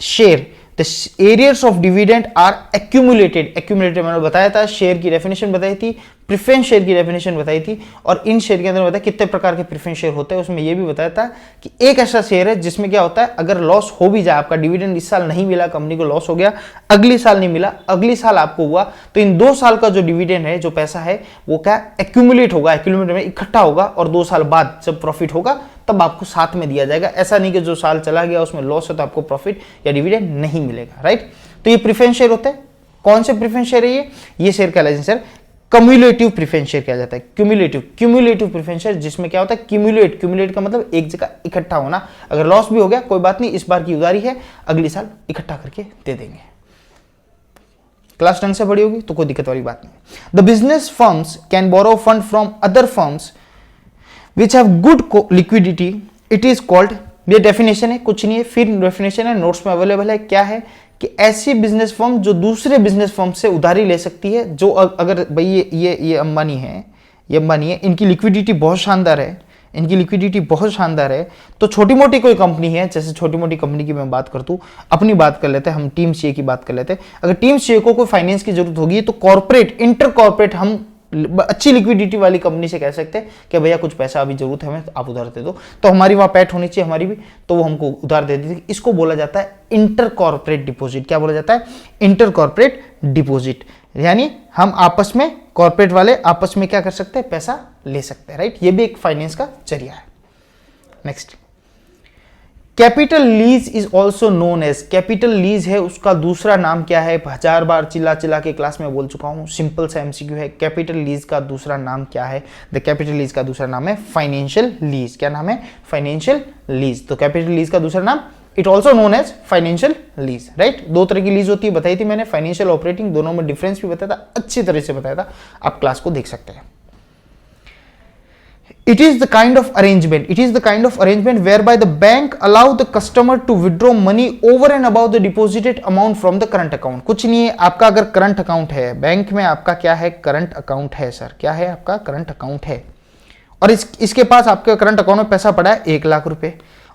[SPEAKER 1] share the arrears of dividend are accumulated. Accumulated मैंने बताया था, शेयर की डेफिनेशन बताई थी, प्रेफरेंस शेयर की डेफिनेशन बताई थी, और इन शेयर के अंदर बताया कितने प्रकार के प्रेफरेंस शेयर होते हैं। उसमें यह भी बताया था कि एक ऐसा शेयर है जिसमें क्या होता है, अगर लॉस हो भी जाए, आपका डिविडेंड इस साल नहीं मिला, कंपनी को लॉस हो गया, अगले साल नहीं मिला, अगले साल आपको हुआ, तो इन 2 साल का जो डिविडेंड है, जो पैसा है, वो क्या एक्यूमुलेट होगा, एक्यूमुलेट में इकट्ठा होगा, और 2 साल बाद जब प्रॉफिट होगा तब आपको साथ में दिया जाएगा। ऐसा नहीं कि जो साल चला गया उसमें लॉस है तो आपको प्रॉफिट या डिविडेंड नहीं मिलेगा, राइट। तो ये प्रेफरेंस शेयर होते हैं। कौन से प्रेफरेंस शेयर है ये शेयर कहलाते हैं सर क्यूमुलेटिव प्रेफरेंस शेयर कहा जाता है। क्यूमुलेटिव प्रेफरेंस शेयर, जिसमें क्या होता है क्यूमुलेट का मतलब एक जगह इकट्ठा होना। अगर लॉस भी हो गया कोई बात नहीं, इस बार की उधारी है, अगले साल इकट्ठा करके दे देंगे। क्लास ढंग से बड़ी होगी तो कोई दिक्कत वाली बात नहीं। The business firms can borrow fund from other firms which have good liquidity, it is called, ये डेफिनेशन है, कुछ नहीं है, फिर डेफिनेशन है, नोट्स में अवेलेबल है। क्या है कि ऐसी बिजनेस फर्म जो दूसरे बिजनेस फर्म से उधारी ले सकती है, जो अगर भाई ये अंबानी है, इनकी लिक्विडिटी बहुत शानदार है, तो छोटी मोटी कोई कंपनी है, जैसे छोटी मोटी कंपनी की मैं बात करता हूँ, अपनी बात कर लेते हैं, हम टीम सीए की बात कर लेते हैं। अगर टीम सीए को कोई फाइनेंस की जरूरत होगी तो कॉर्पोरेट, इंटर कॉर्पोरेट, हम अच्छी लिक्विडिटी वाली कंपनी से कह सकते हैं कि भैया कुछ पैसा अभी जरूरत है हमें, आप उधार दे दो, तो हमारी वहां पैट होनी चाहिए हमारी भी, तो वो हमको उधार दे देती है। इसको बोला जाता है इंटर कॉर्पोरेट डिपॉजिट। क्या बोला जाता है? Inter corporate deposit. यानी हम आपस में, कॉर्पोरेट वाले आपस में क्या कर सकते हैं, पैसा ले सकते हैं, राइट। ये भी एक फाइनेंस का जरिया है। Next, capital lease is also known as, capital lease है उसका दूसरा नाम क्या है? 1000 बार चिल्ला चिल्ला के क्लास में बोल चुका हूं, सिंपल सा एमसीक्यू है। कैपिटल लीज का दूसरा नाम क्या है? द कैपिटल लीज का दूसरा नाम है फाइनेंशियल लीज। क्या नाम है? Financial lease. तो कैपिटल लीज का दूसरा नाम it also known as financial lease, right. 2 तरह की लीज होती है, बताई थी मैंने, फाइनेंशियल, ऑपरेटिंग, दोनों में डिफरेंस भी बताया था, अच्छी तरह से बताया था, आप क्लास को देख सकते हैं। It is the kind of arrangement whereby the bank allow the customer to withdraw money over and above the deposited amount from the current account। कुछ नहीं है, आपका अगर करंट अकाउंट है बैंक में, आपका क्या है? करंट अकाउंट है सर। क्या है? आपका करंट अकाउंट है, और इसके पास आपके करंट अकाउंट में पैसा पड़ा है 1 लाख रुपए,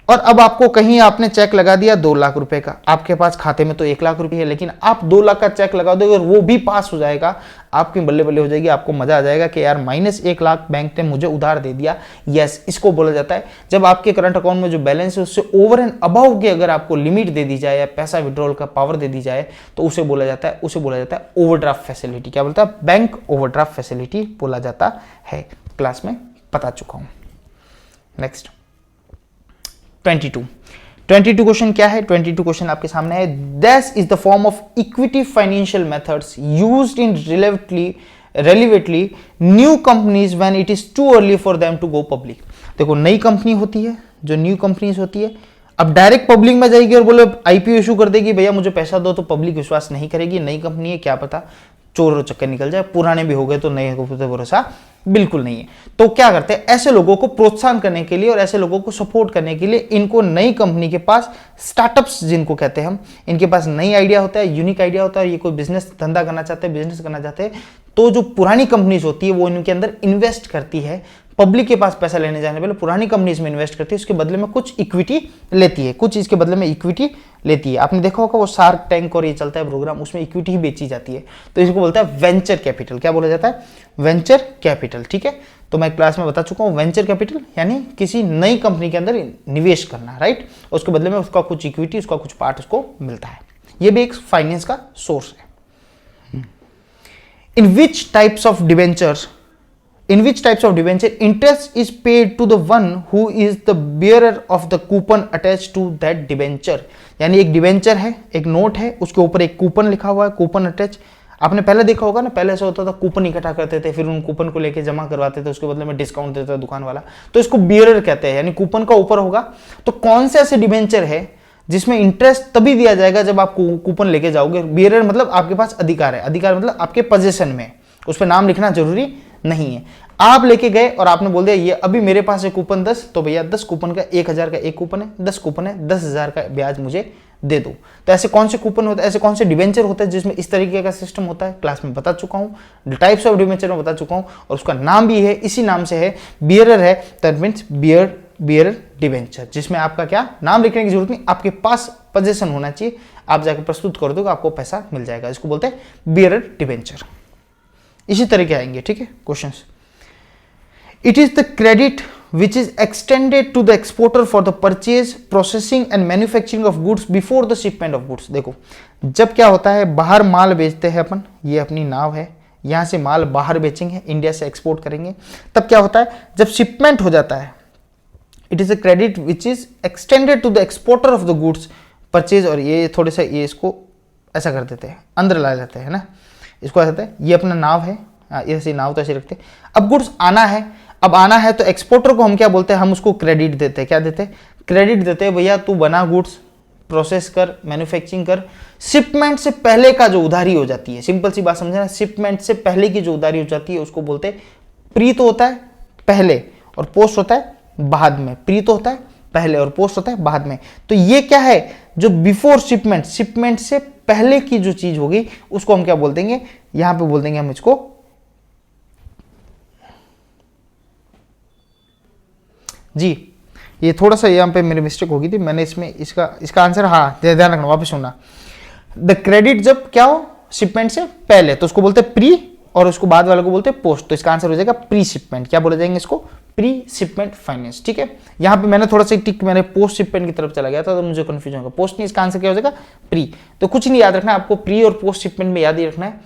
[SPEAKER 1] और अब आपको कहीं आपने चेक लगा दिया 2 लाख रुपए का, आपके पास खाते में तो 1 लाख रुपए है, लेकिन आप 2 लाख का चेक लगा दोगे और वो भी पास हो जाएगा, आपकी बल्ले बल्ले हो जाएगी, आपको मजा आ जाएगा कि यार -1 लाख बैंक ने मुझे उधार दे दिया। यस, इसको बोला जाता है जब आपके करंट अकाउंट में जो बैलेंस है उससे ओवर एंड अबव के अगर आपको लिमिट दे दी जाए या पैसा विड्रॉल का पावर दे दी जाए तो उसे बोला जाता है ओवरड्राफ्ट फैसिलिटी। क्या बोलता है? बैंक ओवरड्राफ्ट फैसिलिटी बोला जाता है। क्लास में बता चुका हूं। नेक्स्ट, 22 क्वेश्चन क्या है? 22 क्वेश्चन आपके सामने है। This is the form of equity financial methods used in relevantly new companies when it is too early for them to go public. देखो, नई कंपनी होती है, जो न्यू कंपनीज होती है, अब डायरेक्ट पब्लिक में जाएगी और बोले आईपीओ इशू कर देगी, भैया मुझे पैसा दो, तो पब्लिक विश्वास नहीं करेगी। नई कंपनी है, क्या पता चोर चक्कर निकल जाए, पुराने भी हो गए तो नए को भरोसा बिल्कुल नहीं है। तो क्या करते हैं, ऐसे लोगों को प्रोत्साहन करने के लिए और ऐसे लोगों को सपोर्ट करने के लिए इनको नई कंपनी के पास, स्टार्टअप्स जिनको कहते हैं हम, इनके पास नई आइडिया होता है, यूनिक आइडिया होता है, ये कोई बिजनेस धंधा करना चाहते हैं, बिजनेस करना चाहते हैं, तो जो पुरानी कंपनीज होती है वो इनके अंदर इन्वेस्ट करती है। पब्लिक के पास पैसा लेने जाने पहले पुरानी कंपनीज में इन्वेस्ट करती है, उसके बदले में कुछ इक्विटी लेती है, कुछ इसके बदले में इक्विटी लेती है। आपने देखा होगा वो शार्क टैंक और ये चलता है प्रोग्राम, उसमें इक्विटी ही बेची जाती है, तो इसको बोलता है वेंचर कैपिटल। क्या बोला जाता है? Venture capital. ठीक है, तो मैं क्लास में बता चुका हूं, वेंचर कैपिटल यानी किसी नई कंपनी के अंदर निवेश करना, राइट। उसके बदले में उसका कुछ इक्विटी, उसका कुछ पार्ट उसको मिलता है। ये भी एक फाइनेंस का सोर्स है। In which types of debenture interest is paid to the one who is the bearer of the coupon attached to that debenture। यानी एक डिवेंचर है, एक नोट है, उसके ऊपर एक कूपन लिखा हुआ है, कूपन अटैच। आपने पहले देखा होगा ना, पहले ऐसा होता था कूपन इकट्ठा करते थे, फिर उन कूपन को लेके जमा करवाते थे, उसके बदले में डिस्काउंट देता था दुकान वाला, तो इसको बियरर कहते हैं, यानी कूपन का ऊपर होगा। तो कौन से ऐसे डिवेंचर है जिसमें इंटरेस्ट तभी दिया जाएगा जब आप कूपन लेके जाओगे? बियरर मतलब आपके पास अधिकार है, अधिकार मतलब आपके पोजीशन में, उस पर नाम लिखना जरूरी नहीं है। आप लेके गए और आपने बोल दिया ये अभी मेरे पास है कूपन 10, तो भैया 10 कूपन का 1000 का एक कूपन है, 10 कूपन है, 10,000 का ब्याज मुझे दे दो। तो ऐसे कौन से कूपन होते हैं, ऐसे कौन से डिवेंचर होते हैं जिसमें इस तरीके का सिस्टम होता है, क्लास में बता चुका हूँ। टाइप्स ऑफ डिवेंचर में बता चुका हूँ और उसका नाम भी है, इसी नाम से है, बियरर है, दैट मीन्स बियरर डिवेंचर, जिसमें आपका क्या नाम लिखने की जरूरत नहीं, आपके पास पोजीशन होना चाहिए, आप जाकर प्रस्तुत कर दोगे आपको पैसा मिल जाएगा। इसको बोलते हैं बियरर डिवेंचर। इसी तरीके आएंगे, ठीक है questions. It is the credit which is extended to the exporter for the purchase, processing and manufacturing of goods before the shipment of goods। देखो जब क्या होता है, बाहर माल बेचते हैं अपन, ये अपनी नाव है, यहां से माल बाहर बेचेंगे, इंडिया से एक्सपोर्ट करेंगे, तब क्या होता है जब शिपमेंट हो जाता है, it is a credit which is extended to the exporter of the goods purchase. और ये थोड़े सा ये इसको ऐसा कर देते हैं, अंदर ला लेते हैं ना, इसको ऐसा है, ये अपना नाव है, ऐसी नाव तो ऐसे रखते हैं। अब गुड्स आना है, अब आना है तो एक्सपोर्टर को हम क्या बोलते हैं, हम उसको क्रेडिट देते हैं। क्या देते हैं, क्रेडिट देते हैं, भैया तू बना गुड्स, प्रोसेस कर, मैन्युफैक्चरिंग कर, शिपमेंट से पहले का जो उधारी हो जाती है, सिंपल सी बात समझना, शिपमेंट से पहले की जो उधारी हो जाती है उसको बोलते हैं, प्री तो होता है पहले और पोस्ट होता है बाद में, प्री तो होता है पहले और पोस्ट होता है बाद में। तो ये क्या है, जो बिफोर शिपमेंट, शिपमेंट से पहले की जो चीज होगी उसको हम क्या बोल देंगे, यहां पे बोल देंगे हम इसको जी। ये थोड़ा सा यहाँ पे मेरी मिस्टेक होगी थी, मैंने इसमें इसका आंसर, हाँ ध्यान रखना, वापस सुनना। द क्रेडिट जब क्या हो, शिपमेंट से पहले, तो उसको बोलते हैं प्री, और उसको बाद वाले को बोलते हैं पोस्ट। तो इसका आंसर हो जाएगा प्री शिपमेंट। क्या बोले जाएंगे इसको, प्री शिपमेंट फाइनेंस, ठीक है। यहाँ पे मैंने थोड़ा सा टिक, मैंने पोस्ट शिपमेंट की तरफ चला गया था तो मुझे कंफ्यूजन होगा, पोस्ट नहीं, इसका आंसर क्या हो जाएगा प्री। तो कुछ नहीं याद रखना आपको, प्री और पोस्ट शिपमेंट में याद ही रखना है।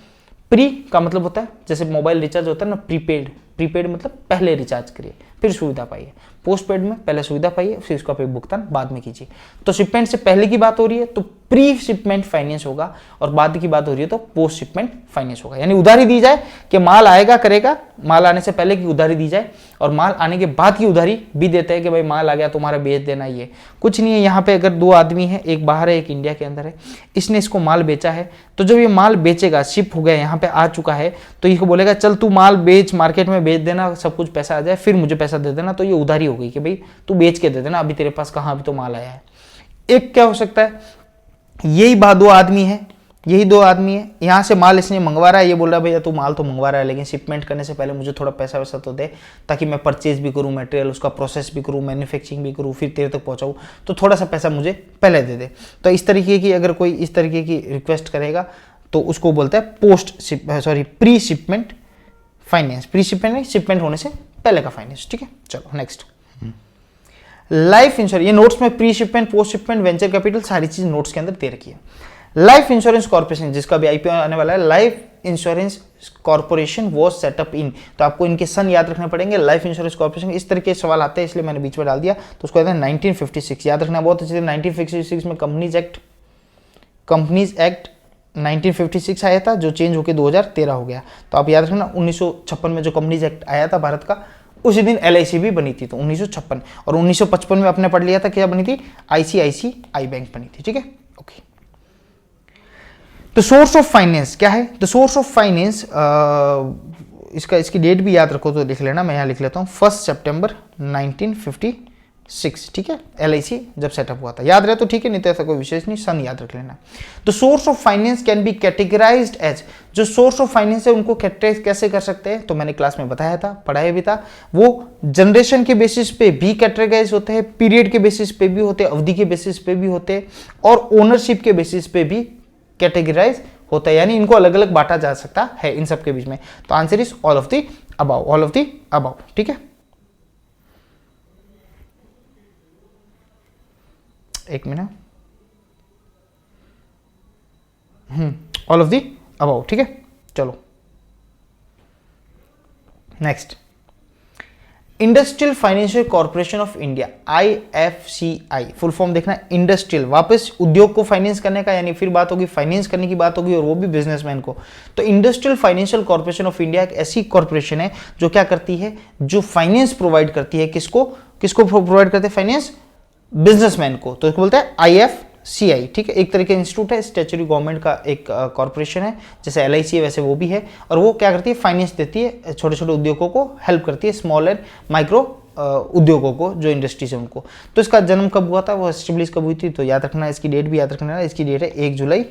[SPEAKER 1] प्री का मतलब होता है जैसे मोबाइल रिचार्ज होता है ना, प्रीपेड, प्रीपेड मतलब पहले रिचार्ज करिए फिर सुविधा पाइए। पोस्ट पेड में पहले सुविधा पाइए फिर इसका भुगतान बाद में कीजिए। तो शिपमेंट से पहले की बात हो रही है तो प्री शिपमेंट फाइनेंस होगा, और बाद की बात हो रही है तो पोस्ट शिपमेंट फाइनेंस होगा। यानी उधारी दी जाए कि माल आएगा करेगा, माल आने से पहले की उधारी दी जाए, और माल आने के बाद की उधारी भी देते हैं कि भाई माल आ गया तुम्हारा बेच देना। ये कुछ नहीं है, यहाँ पे अगर दो आदमी है, एक बाहर है एक इंडिया के अंदर है, इसने इसको माल बेचा है, तो जब ये माल बेचेगा, शिप हो गया यहाँ पे आ चुका है, तो इसको बोलेगा चल तू माल बेच, मार्केट में बेच देना, सब कुछ पैसा आ जाए फिर मुझे पैसा दे देना। तो ये उधारी हो गई कि भाई तू बेच के दे देना, अभी तेरे पास कहाँ, अभी तो माल आया है। एक क्या हो सकता है, यही दो आदमी है, यही दो आदमी है, यहाँ से माल इसने मंगवा रहा है, ये बोल रहा है भैया तू माल तो मंगवा रहा है लेकिन शिपमेंट करने से पहले मुझे थोड़ा पैसा वैसा तो दे, ताकि मैं परचेज भी करूँ मटेरियल, उसका प्रोसेस भी करूँ, मैन्युफैक्चरिंग भी करूँ, फिर तेरे तक पहुँचाऊँ, तो थोड़ा सा पैसा मुझे पहले दे दे। तो इस तरीके की अगर कोई इस तरीके की रिक्वेस्ट करेगा तो उसको बोलता है pre shipment finance. Pre shipment नहीं, शिपमेंट होने से पहले का फाइनेंस, ठीक है। चलो नेक्स्ट, लाइफ इंश्योरेंस। ये नोट्स में pre shipment, post shipment, venture capital सारी चीज नोट्स के अंदर दे रखी है। लाइफ इंश्योरेंस कॉर्पोरेशन, जिसका भी आईपीओ आने वाला है, life insurance corporation was set up in, तो आपको इनके सन याद रखने पड़ेंगे। लाइफ इंश्योरेंस कॉर्पोरेशन, इस तरह के सवाल आते हैं इसलिए मैंने बीच में डाल दिया, तो उसको कहते हैं 1956, याद रखना बहुत अच्छे से। 1956 में कंपनीज एक्ट 1956 आया था, जो चेंज होकर 2013 हो गया। तो आप याद रखना 1956 में जो कंपनीज एक्ट आया था भारत का, उसी दिन LIC भी बनी थी, तो 1956। और 1955 में आपने पढ़ लिया था क्या बनी थी, ICICI बैंक बनी थी, ठीक है। ओके, तो सोर्स ऑफ फाइनेंस क्या है, द सोर्स ऑफ फाइनेंस, इसकी डेट भी याद रखो तो लिख लेना, मैं यहाँ लिख लेता हूँ 1 सितंबर 1956, ठीक है। LIC जब सेटअप हुआ था, याद रहे तो ठीक है, नहीं तो ऐसा कोई विशेष नहीं, सन याद रख लेना। तो source of finance can be categorised as, जो सोर्स ऑफ फाइनेंस है उनको कैटेगराइज कैसे कर सकते हैं, तो मैंने क्लास में बताया था, पढ़ाया भी था। वो जनरेशन के बेसिस पे भी कैटेगराइज होते हैं, पीरियड के बेसिस पे भी होते हैं, अवधि के बेसिस पे भी होते हैं, और ओनरशिप के बेसिस पे भी कैटेगराइज होता है, यानी इनको अलग अलग बांटा जा सकता है इन सब के बीच में। तो answer is all of the above, all of the above, ठीक है। एक minute, all of the above, ठीक है। चलो next, industrial financial corporation of India, IFCI, full form देखना, इंडस्ट्रियल, वापस उद्योग को फाइनेंस करने का, यानी फिर बात होगी फाइनेंस करने की बात होगी, और वो भी बिजनेसमैन को। तो industrial financial corporation of India एक ऐसी कॉर्पोरेशन है जो क्या करती है, जो फाइनेंस प्रोवाइड करती है, किसको प्रोवाइड करते हैं, फाइनेंस बिजनेसमैन को। तो इसको बोलते हैं CI, ठीक है, एक तरह का इंस्टीट्यूट है, स्टैट्यूटरी गवर्नमेंट का एक कॉर्पोरेशन है, जैसे LIC है वैसे वो भी है। और वो क्या करती है, फाइनेंस देती है, छोटे छोटे उद्योगों को हेल्प करती है, स्मॉल एंड माइक्रो उद्योगों को, जो इंडस्ट्रीज है उनको। तो इसका जन्म कब हुआ था, वो एस्टेब्लिश कब हुई थी, तो याद रखना, इसकी डेट भी याद रखना है। इसकी डेट है 1 जुलाई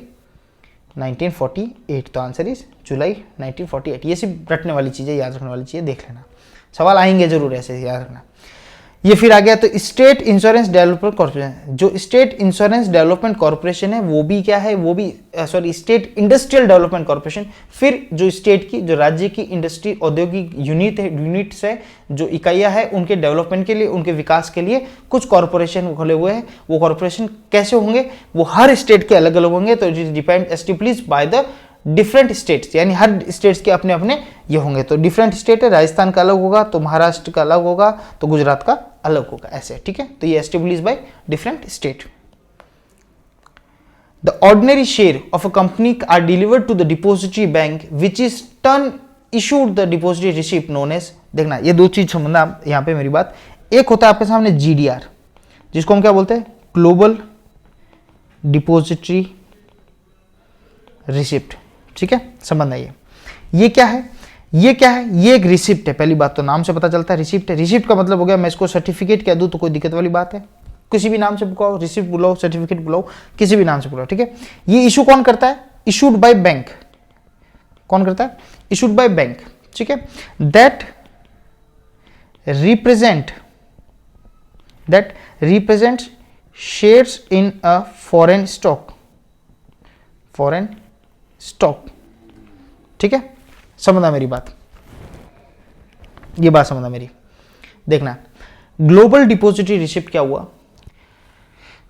[SPEAKER 1] 1948। तो आंसर इज जुलाई 1948। ये सिर्फ रटने वाली चीज़ें, याद रखने वाली चीज़ें, देख लेना, सवाल आएंगे जरूर ऐसे, याद रखना। ये फिर आ गया तो स्टेट इंश्योरेंस डेवलपमेंट कॉर्पोरेशन। जो स्टेट इंश्योरेंस डेवलपमेंट कॉर्पोरेशन है वो भी क्या है, वो भी sorry state industrial development corporation. फिर जो स्टेट की, जो राज्य की इंडस्ट्री औद्योगिक यूनिट्स है, जो इकाइयां है, उनके डेवलपमेंट के लिए, उनके विकास के लिए कुछ कॉर्पोरेशन खोले हुए हैं। वो कॉर्पोरेशन कैसे होंगे, वो हर स्टेट के अलग अलग होंगे। तो it is depend established by the different states, यानी हर स्टेट्स के अपने अपने ये होंगे। तो डिफरेंट स्टेट है, राजस्थान का अलग होगा, तो महाराष्ट्र का अलग होगा, तो गुजरात का अलग होगा, ऐसे, ठीक है। तो ये establish by different state. The ordinary share of a company are delivered to the depository bank which is turn issued the depository receipt known as. देखना, ये दो चीज समझना यहां पे मेरी बात। एक होता है आपके सामने GDR, जिसको हम क्या बोलते हैं, ग्लोबल डिपोजिटरी रिसिप्ट, ठीक है, समझना। ये क्या है, ये क्या है, ये एक रिसिप्ट है। पहली बात तो नाम से पता चलता है रिसिप्ट है। रिसिप्ट का मतलब हो गया, मैं इसको सर्टिफिकेट कह दूं तो कोई दिक्कत वाली बात है, किसी भी नाम से बुलाओ, रिसिप्ट बुलाओ, सर्टिफिकेट बुलाओ, किसी भी नाम से बुलाओ, ठीक है। ये इशू कौन करता है, इशूड बाय बैंक। कौन करता है, इशूड बाय बैंक, ठीक है। That represent shares in a foreign stock, ठीक है, समझना मेरी बात, ये बात समझना मेरी। देखना, ग्लोबल डिपोजिटरी रिसिप्ट क्या हुआ,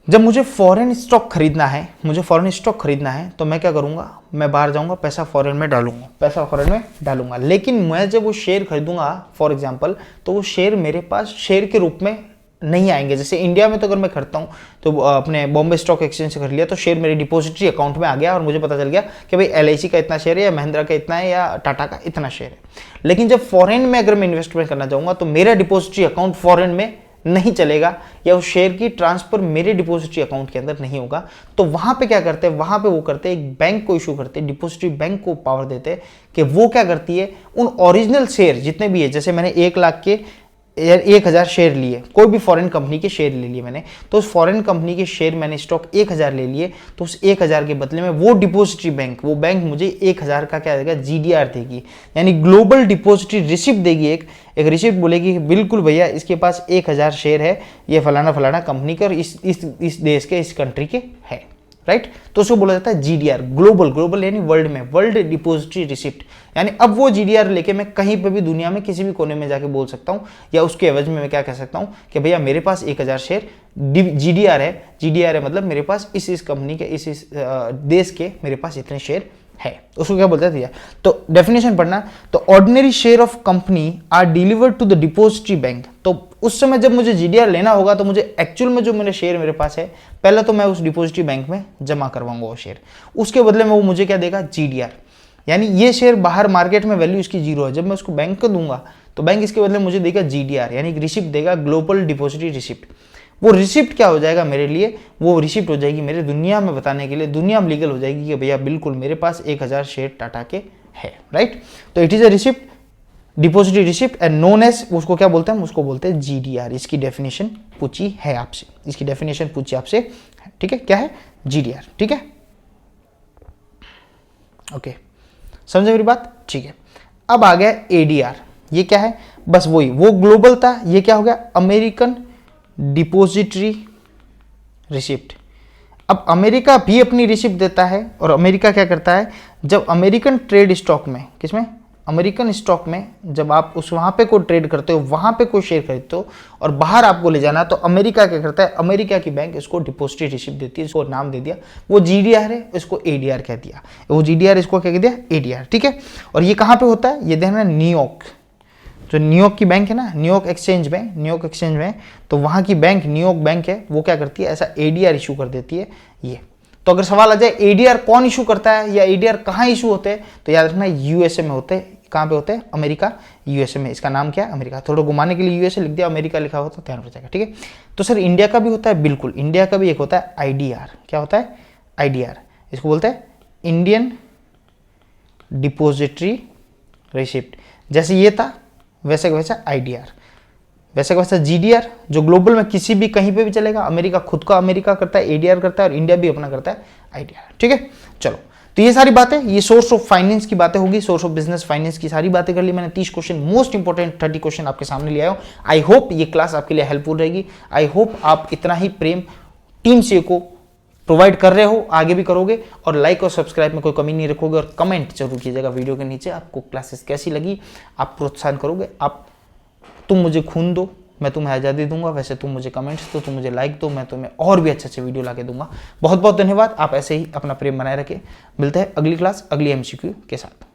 [SPEAKER 1] जब मुझे फॉरेन स्टॉक खरीदना है, तो मैं क्या करूंगा, मैं बाहर जाऊंगा, पैसा फॉरेन में डालूंगा, लेकिन मैं जब वो शेयर खरीदूंगा फॉर एग्जांपल, तो वो शेयर मेरे पास शेयर के रूप में नहीं आएंगे। जैसे इंडिया में तो अगर मैं खरीदता हूँ तो अपने बॉम्बे स्टॉक एक्सचेंज से खरीद लिया, तो शेयर मेरे डिपॉजिटरी अकाउंट में आ गया और मुझे पता चल गया कि भाई LIC का इतना शेयर है, या महिंद्रा का इतना है, या टाटा का इतना शेयर है। लेकिन जब फॉरेन में अगर मैं इन्वेस्टमेंट करना चाहूंगा, तो मेरा डिपॉजिटरी अकाउंट फॉरेन में नहीं चलेगा, या उस शेयर की ट्रांसफर मेरे डिपॉजिटरी अकाउंट के अंदर नहीं होगा। तो वहां पे क्या करते हैं, वहां पे वो करते हैं, एक बैंक को इशू करते हैं, डिपॉजिटरी बैंक को पावर देते हैं कि वो क्या करती है, उन ओरिजिनल शेयर जितने भी है, जैसे मैंने 1 लाख के 1000 शेयर लिए, कोई भी फॉरेन कंपनी के शेयर ले लिए मैंने, तो उस फॉरेन कंपनी के शेयर मैंने स्टॉक 1000 ले लिए, तो उस 1000 के बदले में वो डिपॉजिटरी बैंक, वो बैंक मुझे 1000 का क्या देगा, GDR देगी, यानी ग्लोबल डिपॉजिटरी रिसिप्ट देगी। एक रिसिप्ट बोलेगी बिल्कुल भैया इसके पास 1000 शेयर है, ये फलाना फलाना कंपनी के और इस देश के, इस कंट्री के है, राइट। तो उसको बोला जाता है GDR, ग्लोबल यानी वर्ल्ड में, वर्ल्ड डिपॉजिटरी रिसिप्ट। यानी अब वो GDR लेके मैं कहीं पे भी दुनिया में किसी भी कोने में जाके बोल सकता हूँ, या उसके एवज में मैं क्या कह सकता हूँ कि भैया मेरे पास 1000 शेयर GDR है, मतलब मेरे पास इस कंपनी के, इस देश के मेरे पास इतने शेयर है, उसको क्या बोलते हैं। तो डेफिनेशन पढ़ना, तो ordinary share of company are delivered to the depository bank. तो उस समय जब मुझे GDR लेना होगा, तो मुझे एक्चुअल में जो मेरे शेयर मेरे पास है, पहले तो मैं उस डिपॉजिटरी बैंक में जमा करवाऊंगा वो शेयर, उसके बदले में वो मुझे क्या देगा, GDR। यानी ये शेयर बाहर मार्केट में वैल्यू इसकी 0 है, जब मैं उसको बैंक को दूंगा तो बैंक इसके बदले मुझे देगा GDR, यानी रिसिप्ट देगा, ग्लोबल डिपॉजिटरी रिसिप्ट। वो रिसिप्ट क्या हो जाएगा मेरे लिए, वो रिसिप्ट हो जाएगी मेरे दुनिया में बताने के लिए, दुनिया में लीगल हो जाएगी कि भैया बिल्कुल मेरे पास 1000 शेयर टाटा के है, राइट। तो it is a receipt, depository receipt and known as, उसको क्या बोलते हैं, उसको बोलते हैं GDR। इसकी डेफिनेशन पूछी है आपसे, ठीक है, क्या है, GDR, ठीक है, ओके, समझे मेरी बात, ठीक है। अब आ गया ADR, ये क्या है, बस वही, वो ग्लोबल था, ये क्या हो गया, अमेरिकन डिपॉजिटरी रिसिप्ट। अब अमेरिका भी अपनी रिसिप्ट देता है, और अमेरिका क्या करता है, जब अमेरिकन ट्रेड स्टॉक में, किसमें, अमेरिकन स्टॉक में, जब आप उस वहां पे कोई ट्रेड करते हो, वहां पे कोई शेयर खरीदते हो और बाहर आपको ले जाना, तो अमेरिका क्या करता है, अमेरिका की बैंक इसको डिपॉजिटरी रिसिप्ट देती है, इसको नाम दे दिया, वो GDR है, इसको ADR कह दिया, वो GDR इसको क्या कह दिया, ADR, ठीक है। और ये कहां पे होता है, ये देखना, न्यूयॉर्क, जो न्यूयॉर्क की बैंक है ना, न्यूयॉर्क एक्सचेंज में, तो वहां की बैंक, न्यूयॉर्क बैंक है, वो क्या करती है, ऐसा ADR इशू कर देती है ये। तो अगर सवाल आ जाए ADR कौन इशू करता है, या ADR कहाँ इशू होते हैं, तो याद रखना USA में होते हैं, कहाँ पे होते हैं? अमेरिका, यूएसए में। इसका नाम क्या है? अमेरिका। थोड़ा घुमाने के लिए यूएसए लिख दिया, अमेरिका लिखा हो तो ध्यान रख जाएगा, ठीक है। तो सर इंडिया का भी होता है, बिल्कुल, इंडिया का भी एक होता है आईडीआर। क्या होता है? आईडीआर। इसको बोलते हैं इंडियन डिपोजिटरी रिसिप्ट। जैसे ये था वैसे का वैसा आईडीआर, वैसे का वैसा जीडीआर, जो ग्लोबल में किसी भी कहीं पे भी चलेगा। अमेरिका खुद का अमेरिका करता है एडीआर करता है, और इंडिया भी अपना करता है आईडीआर, ठीक है। चलो, तो ये सारी बातें, ये सोर्स ऑफ फाइनेंस की बातें होगी, सोर्स ऑफ बिजनेस फाइनेंस की सारी बातें कर ली मैंने। 30 क्वेश्चन, मोस्ट इंपॉर्टेंट 30 क्वेश्चन आपके सामने ले आया हूं। आई होप ये क्लास आपके लिए हेल्पफुल रहेगी। आई होप आप इतना ही प्रेम टीम सी को प्रोवाइड कर रहे हो, आगे भी करोगे, और लाइक और सब्सक्राइब में कोई कमी नहीं रखोगे, और कमेंट जरूर कीजिएगा वीडियो के नीचे आपको क्लासेस कैसी लगी। आप प्रोत्साहन करोगे, तुम मुझे खून दो, मैं तुम्हें आज़ादी दूंगा, वैसे तुम मुझे कमेंट्स दो, तुम मुझे लाइक दो, मैं तुम्हें और भी अच्छे अच्छे वीडियो लाके दूंगा। बहुत बहुत धन्यवाद। आप ऐसे ही अपना प्रेम बनाए रखें। मिलते हैं अगली क्लास, अगली एमसीक्यू के साथ।